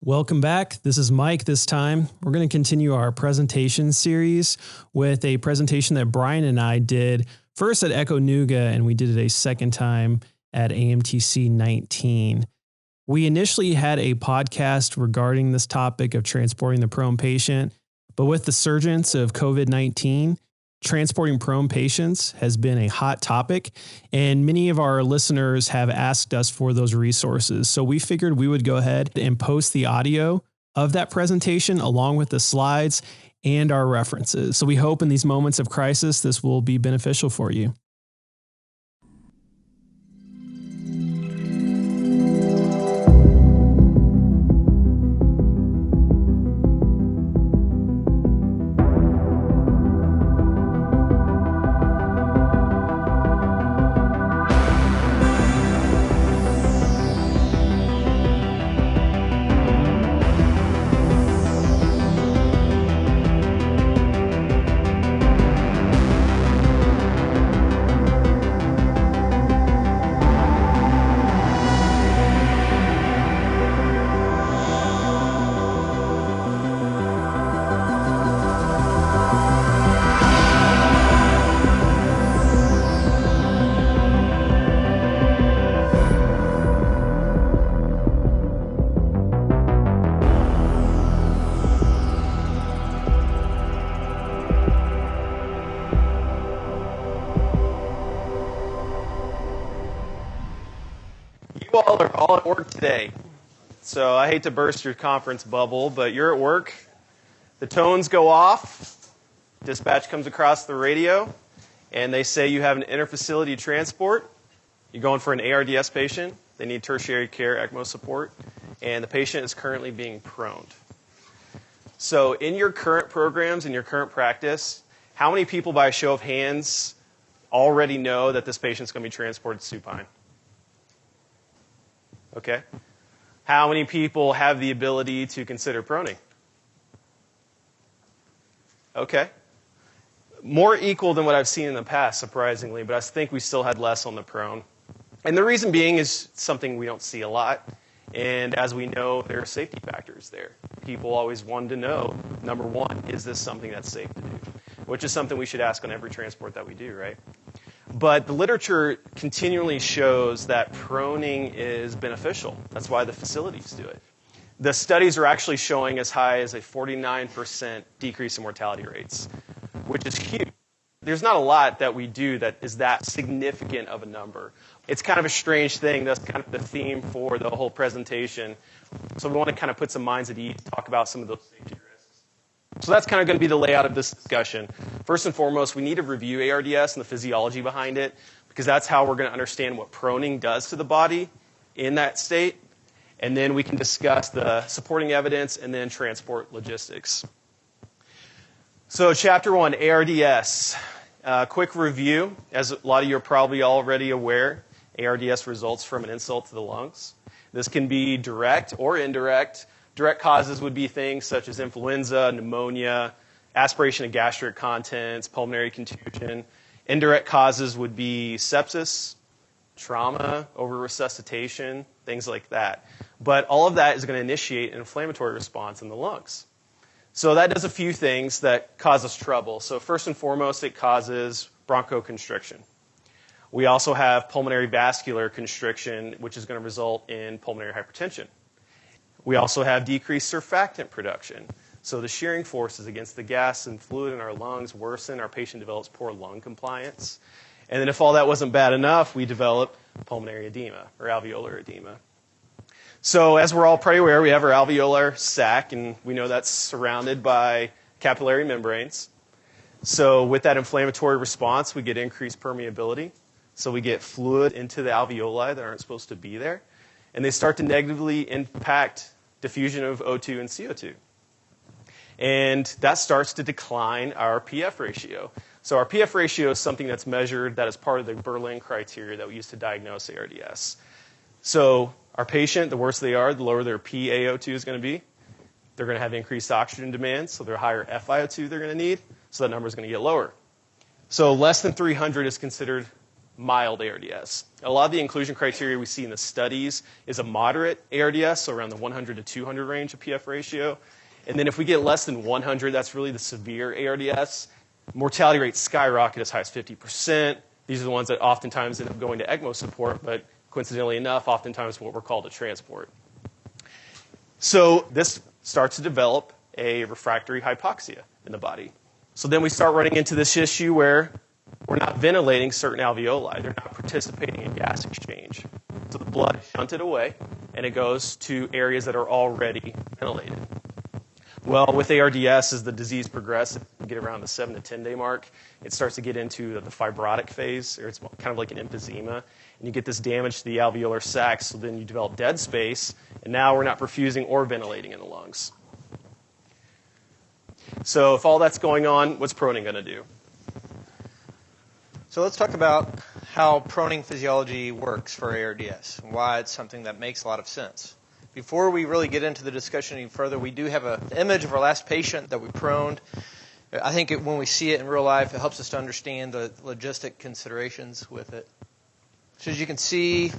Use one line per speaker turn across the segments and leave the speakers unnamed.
Welcome back. This is Mike this time. We're going to continue our presentation series with a presentation that Brian and I did first at Echo Nuga, and we did it a second time at AMTC 19. We initially had a podcast regarding this topic of transporting the prone patient, but with the surgence of COVID-19, transporting prone patients has been a hot topic, and many of our listeners have asked us for those resources. So we figured we would go ahead and post the audio of that presentation along with the slides and our references. So we hope in these moments of crisis, this will be beneficial for you.
You all are all at work today, so I hate to burst your conference bubble, but you're at work. The tones go off, dispatch comes across the radio, and they say you have an interfacility transport. You're going for an ARDS patient. They need tertiary care ECMO support, and the patient is currently being proned. So in your current programs, in your current practice, how many people by a show of hands already know that this patient's going to be transported supine? Okay. How many people have the ability to consider proning? Okay. More equal than what I've seen in the past, surprisingly, but I think we still had less on the prone. And the reason being is something we don't see a lot. And as we know, there are safety factors there. People always want to know, number one, is this something that's safe to do? Which is something we should ask on every transport that we do, right? But the literature continually shows that proning is beneficial. That's why the facilities do it. The studies are actually showing as high as a 49% decrease in mortality rates, which is huge. There's not a lot that we do that is that significant of a number. It's kind of a strange thing. That's kind of the theme for the whole presentation. So we want to kind of put some minds at ease, talk about some of those safety risks. So that's kind of going to be the layout of this discussion. First and foremost, we need to review ARDS and the physiology behind it, because that's how we're going to understand what proning does to the body in that state. And then we can discuss the supporting evidence and then transport logistics. So chapter 1, ARDS. Quick review. As a lot of you are probably already aware, ARDS results from an insult to the lungs. This can be direct or indirect. Direct causes would be things such as influenza, pneumonia, aspiration of gastric contents, pulmonary contusion. Indirect causes would be sepsis, trauma, over-resuscitation, things like that. But all of that is going to initiate an inflammatory response in the lungs. So that does a few things that cause us trouble. So first and foremost, it causes bronchoconstriction. We also have pulmonary vascular constriction, which is going to result in pulmonary hypertension. We also have decreased surfactant production. So the shearing forces against the gas and fluid in our lungs worsen. Our patient develops poor lung compliance. And then if all that wasn't bad enough, we develop pulmonary edema or alveolar edema. So as we're all pretty aware, we have our alveolar sac, and we know that's surrounded by capillary membranes. So with that inflammatory response, we get increased permeability. So we get fluid into the alveoli that aren't supposed to be there. And they start to negatively impact diffusion of O2 and CO2. And that starts to decline our PF ratio. So our PF ratio is something that's measured that is part of the Berlin criteria that we use to diagnose ARDS. So our patient, the worse they are, the lower their PaO2 is going to be. They're going to have increased oxygen demand, so the higher FiO2 they're going to need, so that number is going to get lower. So less than 300 is considered mild ARDS. A lot of the inclusion criteria we see in the studies is a moderate ARDS, so around the 100 to 200 range of PF ratio. And then if we get less than 100, that's really the severe ARDS. Mortality rates skyrocket as high as 50%. These are the ones that oftentimes end up going to ECMO support, but coincidentally enough, oftentimes what we're called a transport. So this starts to develop a refractory hypoxia in the body. So then we start running into this issue where we're not ventilating certain alveoli. They're not participating in gas exchange. So the blood is shunted away, and it goes to areas that are already ventilated. Well, with ARDS, as the disease progresses, we get around the 7 to 10 day mark, it starts to get into the fibrotic phase, or it's kind of like an emphysema, and you get this damage to the alveolar sacs, so then you develop dead space, and now we're not perfusing or ventilating in the lungs. So if all that's going on, what's proning going to do?
So let's talk about how proning physiology works for ARDS and why it's something that makes a lot of sense. Before we really get into the discussion any further, we do have an image of our last patient that we proned. I think when we see it in real life, it helps us to understand the logistic considerations with it. So as you can see,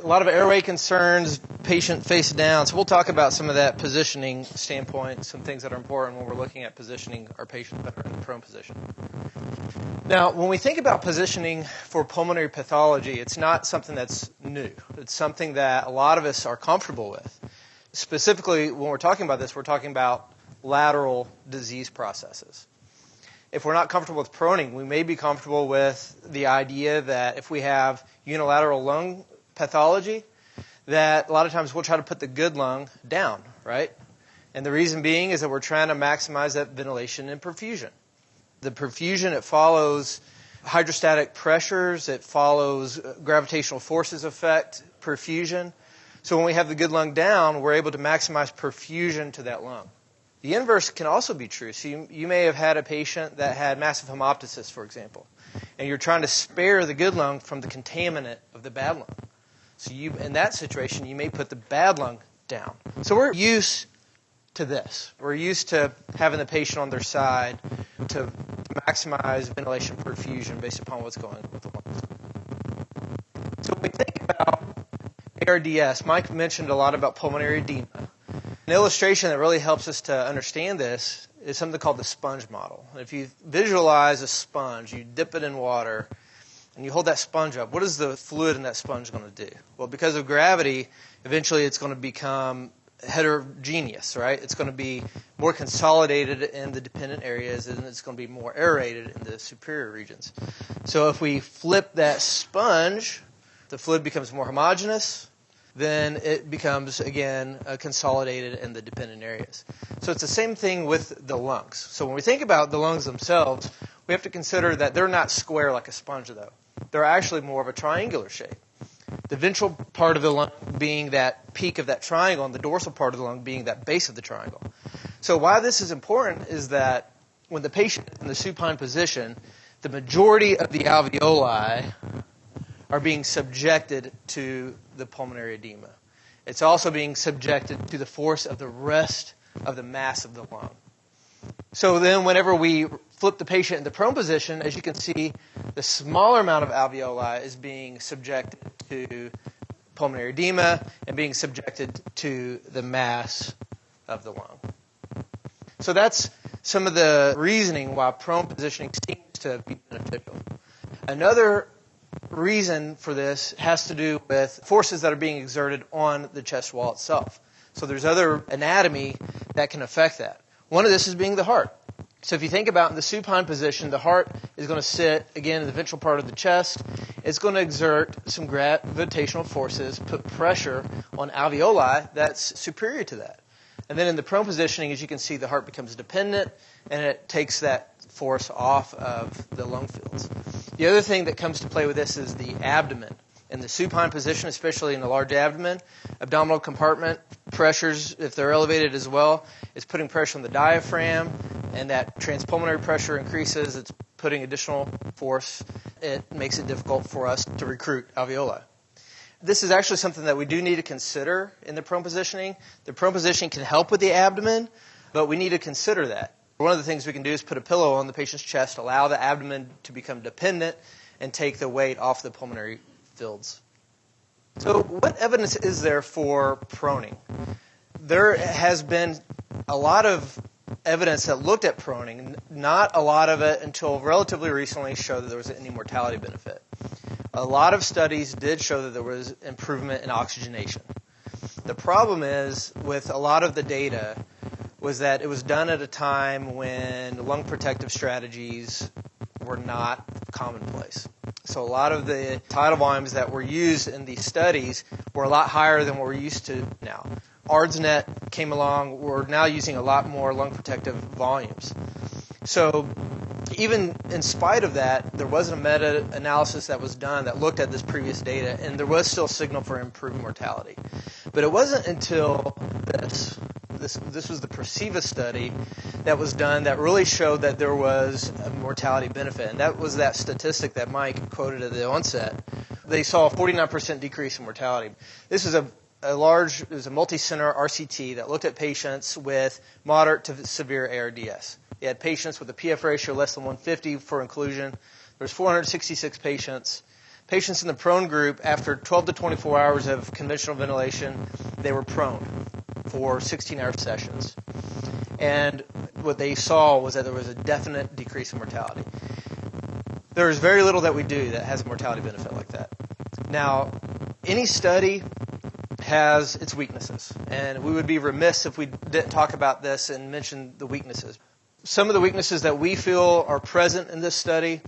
a lot of airway concerns, patient face down. So we'll talk about some of that positioning standpoint, some things that are important when we're looking at positioning our patient better in the prone position. Now, when we think about positioning for pulmonary pathology, it's not something that's new. It's something that a lot of us are comfortable with. Specifically, when we're talking about this, we're talking about lateral disease processes. If we're not comfortable with proning, we may be comfortable with the idea that if we have unilateral lung pathology, that a lot of times we'll try to put the good lung down, right? And the reason being is that we're trying to maximize that ventilation and perfusion. The perfusion, it follows hydrostatic pressures, it follows gravitational forces affect perfusion. So when we have the good lung down, we're able to maximize perfusion to that lung. The inverse can also be true. So you may have had a patient that had massive hemoptysis, for example, and you're trying to spare the good lung from the contaminant of the bad lung. So in that situation, you may put the bad lung down. So we're used to this. We're used to having the patient on their side to maximize ventilation perfusion based upon what's going on with the lungs. So when we think about ARDS, Mike mentioned a lot about pulmonary edema. An illustration that really helps us to understand this is something called the sponge model. If you visualize a sponge, you dip it in water, and you hold that sponge up, what is the fluid in that sponge going to do? Well, because of gravity, eventually it's going to become heterogeneous, right? It's going to be more consolidated in the dependent areas, and it's going to be more aerated in the superior regions. So if we flip that sponge, the fluid becomes more homogeneous, then it becomes, again, consolidated in the dependent areas. So it's the same thing with the lungs. So when we think about the lungs themselves, we have to consider that they're not square like a sponge, though. They're actually more of a triangular shape. The ventral part of the lung being that peak of that triangle, and the dorsal part of the lung being that base of the triangle. So why this is important is that when the patient is in the supine position, the majority of the alveoli are being subjected to the pulmonary edema. It's also being subjected to the force of the rest of the mass of the lung. So then whenever we flip the patient in the prone position, as you can see, the smaller amount of alveoli is being subjected to pulmonary edema and being subjected to the mass of the lung. So that's some of the reasoning why prone positioning seems to be beneficial. Another reason for this has to do with forces that are being exerted on the chest wall itself. So there's other anatomy that can affect that. One of this is being the heart. So if you think about in the supine position, the heart is going to sit, again, in the ventral part of the chest. It's going to exert some gravitational forces, put pressure on alveoli that's superior to that. And then in the prone positioning, as you can see, the heart becomes dependent, and it takes that force off of the lung fields. The other thing that comes to play with this is the abdomen. In the supine position, especially in the large abdomen, abdominal compartment pressures, if they're elevated as well, is putting pressure on the diaphragm, and that transpulmonary pressure increases. It's putting additional force. It makes it difficult for us to recruit alveoli. This is actually something that we do need to consider in the prone positioning. The prone positioning can help with the abdomen, but we need to consider that. One of the things we can do is put a pillow on the patient's chest, allow the abdomen to become dependent, and take the weight off the pulmonary fields. So what evidence is there for proning? There has been a lot of evidence that looked at proning, not a lot of it until relatively recently showed that there was any mortality benefit. A lot of studies did show that there was improvement in oxygenation. The problem is, with a lot of the data, was that it was done at a time when lung protective strategies were not commonplace. So a lot of the tidal volumes that were used in these studies were a lot higher than what we're used to now. ARDSNet came along. We're now using a lot more lung protective volumes. So even in spite of that, there was a meta-analysis that was done that looked at this previous data, and there was still a signal for improved mortality. But it wasn't until this was the Perceiva study that was done that really showed that there was a mortality benefit. And that was that statistic that Mike quoted at the onset. They saw a 49% decrease in mortality. This is it was a multi-center RCT that looked at patients with moderate to severe ARDS. They had patients with a PF ratio less than 150 for inclusion. There was 466 patients. Patients in the prone group, after 12 to 24 hours of conventional ventilation, they were prone for 16-hour sessions. And what they saw was that there was a definite decrease in mortality. There is very little that we do that has a mortality benefit like that. Now, any study has its weaknesses, and we would be remiss if we didn't talk about this and mention the weaknesses. Some of the weaknesses that we feel are present in this study: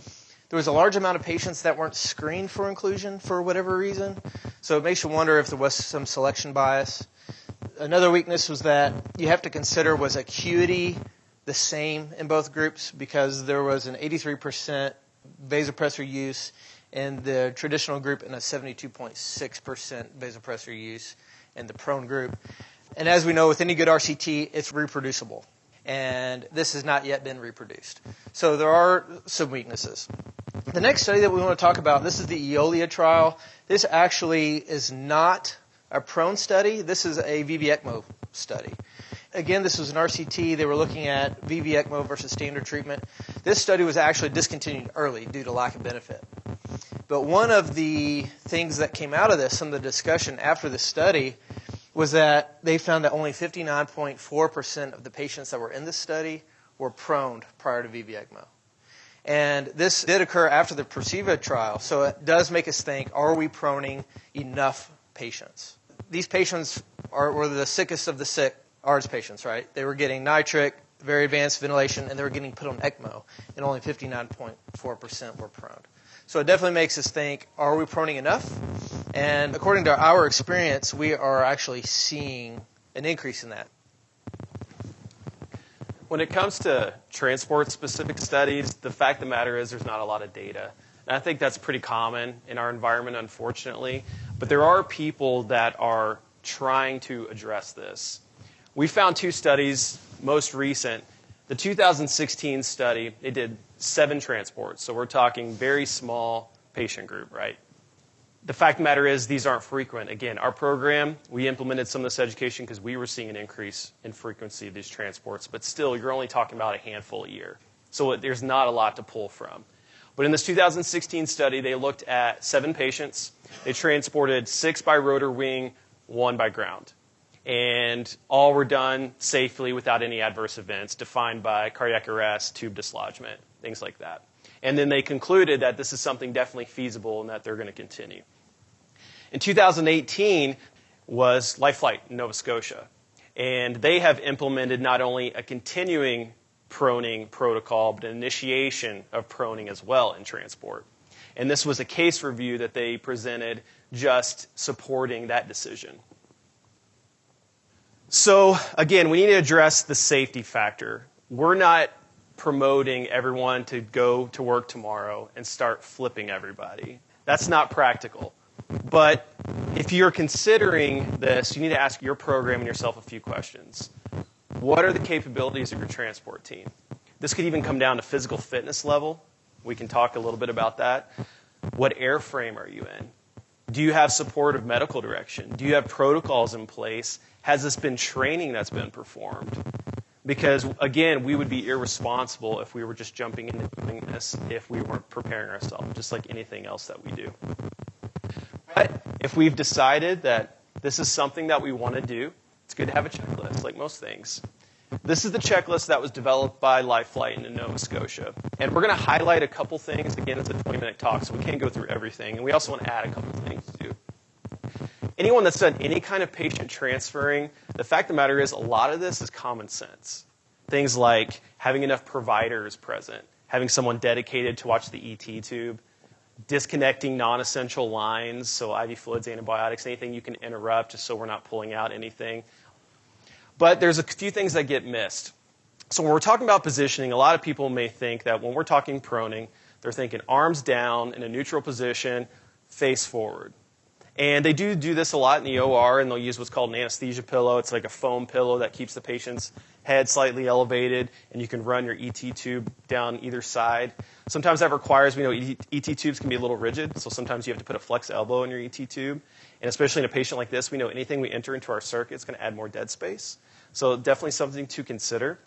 there was a large amount of patients that weren't screened for inclusion for whatever reason, so it makes you wonder if there was some selection bias. Another weakness was that you have to consider, was acuity the same in both groups, because there was an 83% vasopressor use in the traditional group and a 72.6% vasopressor use in the prone group. And as we know, with any good RCT, it's reproducible. And this has not yet been reproduced. So there are some weaknesses. The next study that we want to talk about, this is the Eolia trial. This actually is not a prone study. This is a VV-ECMO study. Again, this was an RCT. They were looking at VV-ECMO versus standard treatment. This study was actually discontinued early due to lack of benefit. But one of the things that came out of this, some of the discussion after the study, was that they found that only 59.4% of the patients that were in this study were prone prior to VV-ECMO. And this did occur after the Perceiva trial, so it does make us think, are we proning enough patients? These patients were the sickest of the sick ARDS patients, right? They were getting nitric, very advanced ventilation, and they were getting put on ECMO, and only 59.4% were prone. So it definitely makes us think, are we proning enough? And according to our experience, we are actually seeing an increase in that.
When it comes to transport-specific studies, the fact of the matter is there's not a lot of data. And I think that's pretty common in our environment, unfortunately. But there are people that are trying to address this. We found two studies, most recent. The 2016 study, they did 7 transports. So we're talking very small patient group, right? The fact of the matter is these aren't frequent. Again, our program, we implemented some of this education because we were seeing an increase in frequency of these transports. But still, you're only talking about a handful a year. So there's not a lot to pull from. But in this 2016 study, they looked at 7 patients. They transported 6 by rotor wing, 1 by ground. And all were done safely without any adverse events, defined by cardiac arrest, tube dislodgement, things like that. And then they concluded that this is something definitely feasible and that they're going to continue. In 2018 was Life Flight in Nova Scotia. And they have implemented not only a continuing proning protocol, but an initiation of proning as well in transport. And this was a case review that they presented just supporting that decision. So, again, we need to address the safety factor. We're not promoting everyone to go to work tomorrow and start flipping everybody. That's not practical. But if you're considering this, you need to ask your program and yourself a few questions. What are the capabilities of your transport team? This could even come down to physical fitness level. We can talk a little bit about that. What airframe are you in? Do you have supportive medical direction? Do you have protocols in place? Has this been training that's been performed? Because, again, we would be irresponsible if we were just jumping into doing this if we weren't preparing ourselves, just like anything else that we do. But if we've decided that this is something that we want to do, it's good to have a checklist, like most things. This is the checklist that was developed by Life Flight in Nova Scotia. And we're going to highlight a couple things. Again, it's a 20-minute talk, so we can't go through everything. And we also want to add a couple things, too. Anyone that's done any kind of patient transferring, the fact of the matter is a lot of this is common sense. Things like having enough providers present, having someone dedicated to watch the ET tube, disconnecting non-essential lines, so IV fluids, antibiotics, anything you can interrupt just so we're not pulling out anything. But there's a few things that get missed. So when we're talking about positioning, a lot of people may think that when we're talking proning, they're thinking arms down in a neutral position, face forward. And they do this a lot in the OR, and they'll use what's called an anesthesia pillow. It's like a foam pillow that keeps the patient's head slightly elevated, and you can run your ET tube down either side. Sometimes that requires, we know ET tubes can be a little rigid, so sometimes you have to put a flex elbow in your ET tube. And especially in a patient like this, we know anything we enter into our circuit is going to add more dead space. So definitely something to consider.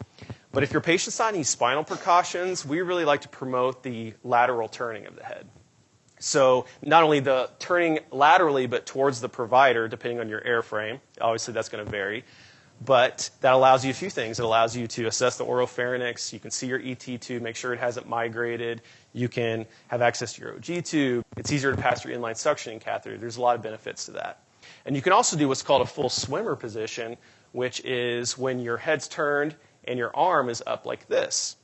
But if your patient's not any spinal precautions, we really like to promote the lateral turning of the head. So not only the turning laterally, but towards the provider, depending on your airframe. Obviously, that's going to vary. But that allows you a few things. It allows you to assess the oropharynx. You can see your ET tube, make sure it hasn't migrated. You can have access to your OG tube. It's easier to pass your inline suctioning catheter. There's a lot of benefits to that. And you can also do what's called a full swimmer position, which is when your head's turned and your arm is up like this.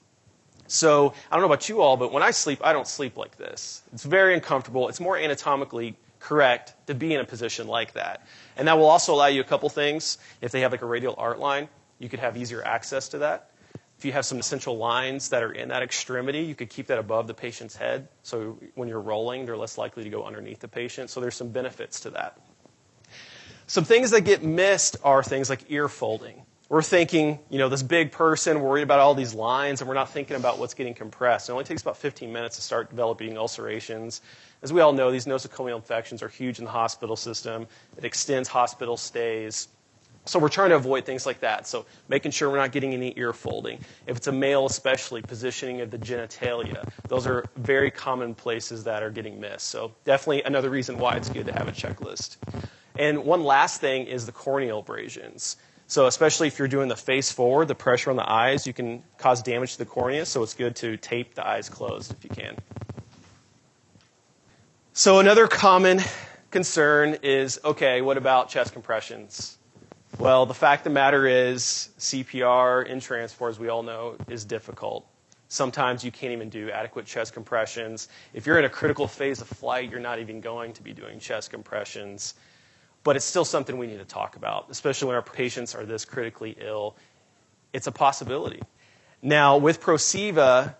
So I don't know about you all, but when I sleep, I don't sleep like this. It's very uncomfortable. It's more anatomically correct to be in a position like that. And that will also allow you a couple things. If they have like a radial art line, you could have easier access to that. If you have some essential lines that are in that extremity, you could keep that above the patient's head. So when you're rolling, they're less likely to go underneath the patient. So there's some benefits to that. Some things that get missed are things like ear folding. We're thinking, this big person, worried about all these lines, and we're not thinking about what's getting compressed. It only takes about 15 minutes to start developing ulcerations. As we all know, these nosocomial infections are huge in the hospital system. It extends hospital stays. So we're trying to avoid things like that. So making sure we're not getting any ear folding. If it's a male especially, positioning of the genitalia. Those are very common places that are getting missed. So definitely another reason why it's good to have a checklist. And one last thing is the corneal abrasions. So especially if you're doing the face forward, the pressure on the eyes, you can cause damage to the cornea, so it's good to tape the eyes closed if you can. So another common concern is, okay, what about chest compressions? Well, the fact of the matter is CPR in transport, as we all know, is difficult. Sometimes you can't even do adequate chest compressions. If you're in a critical phase of flight, you're not even going to be doing chest compressions. But it's still something we need to talk about, especially when our patients are this critically ill. It's a possibility. Now, with Prosiva,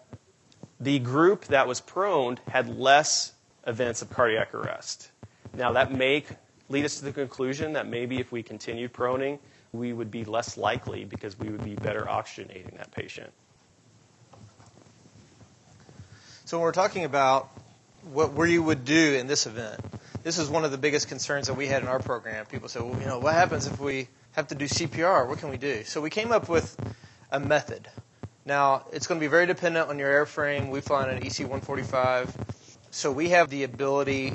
the group that was proned had less events of cardiac arrest. Now, that may lead us to the conclusion that maybe if we continued proning, we would be less likely because we would be better oxygenating that patient.
So when we're talking about what you would do in this event, this is one of the biggest concerns that we had in our program. People say, well, what happens if we have to do CPR? What can we do? So we came up with a method. Now, it's going to be very dependent on your airframe. We fly on an EC-145. So we have the ability,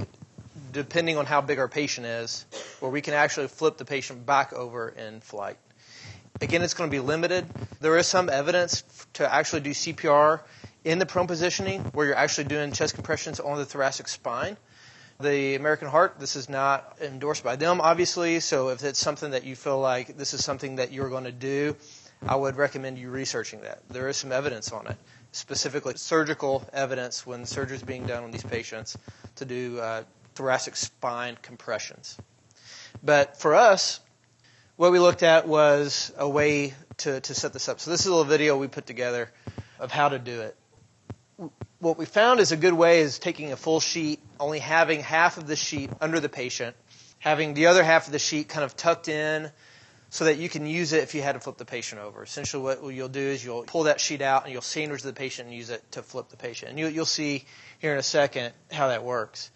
depending on how big our patient is, where we can actually flip the patient back over in flight. Again, it's going to be limited. There is some evidence to actually do CPR in the prone positioning where you're actually doing chest compressions on the thoracic spine. The American Heart, this is not endorsed by them, obviously, so if it's something that you feel like this is something that you're going to do, I would recommend you researching that. There is some evidence on it, specifically surgical evidence when surgery is being done on these patients to do thoracic spine compressions. But for us, what we looked at was a way to set this up. So this is a little video we put together of how to do it. What we found is a good way is taking a full sheet, only having half of the sheet under the patient, having the other half of the sheet kind of tucked in so that you can use it if you had to flip the patient over. Essentially what you'll do is you'll pull that sheet out and you'll sandwich the patient and use it to flip the patient. And you'll see here in a second how that works.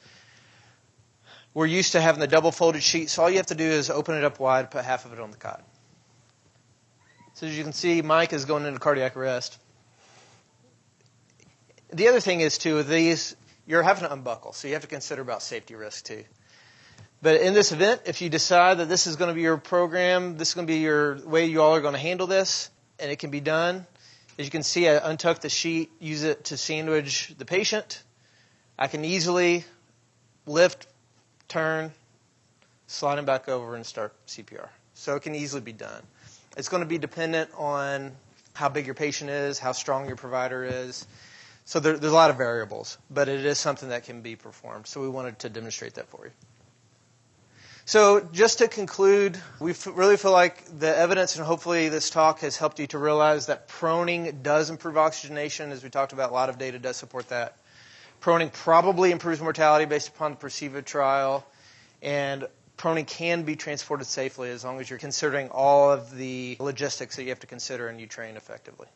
We're used to having the double folded sheet, so all you have to do is open it up wide, put half of it on the cot. So as you can see, Mike is going into cardiac arrest. The other thing is, too, with these, you're having to unbuckle, so you have to consider about safety risk, too. But in this event, if you decide that this is going to be your program, this is going to be your way you all are going to handle this, and it can be done, as you can see, I untuck the sheet, use it to sandwich the patient. I can easily lift, turn, slide him back over, and start CPR. So it can easily be done. It's going to be dependent on how big your patient is, how strong your provider is. So there's a lot of variables, but it is something that can be performed. So we wanted to demonstrate that for you. So just to conclude, we really feel like the evidence and hopefully this talk has helped you to realize that proning does improve oxygenation. As we talked about, a lot of data does support that. Proning probably improves mortality based upon the Perceiva trial. And proning can be transported safely as long as you're considering all of the logistics that you have to consider and you train effectively.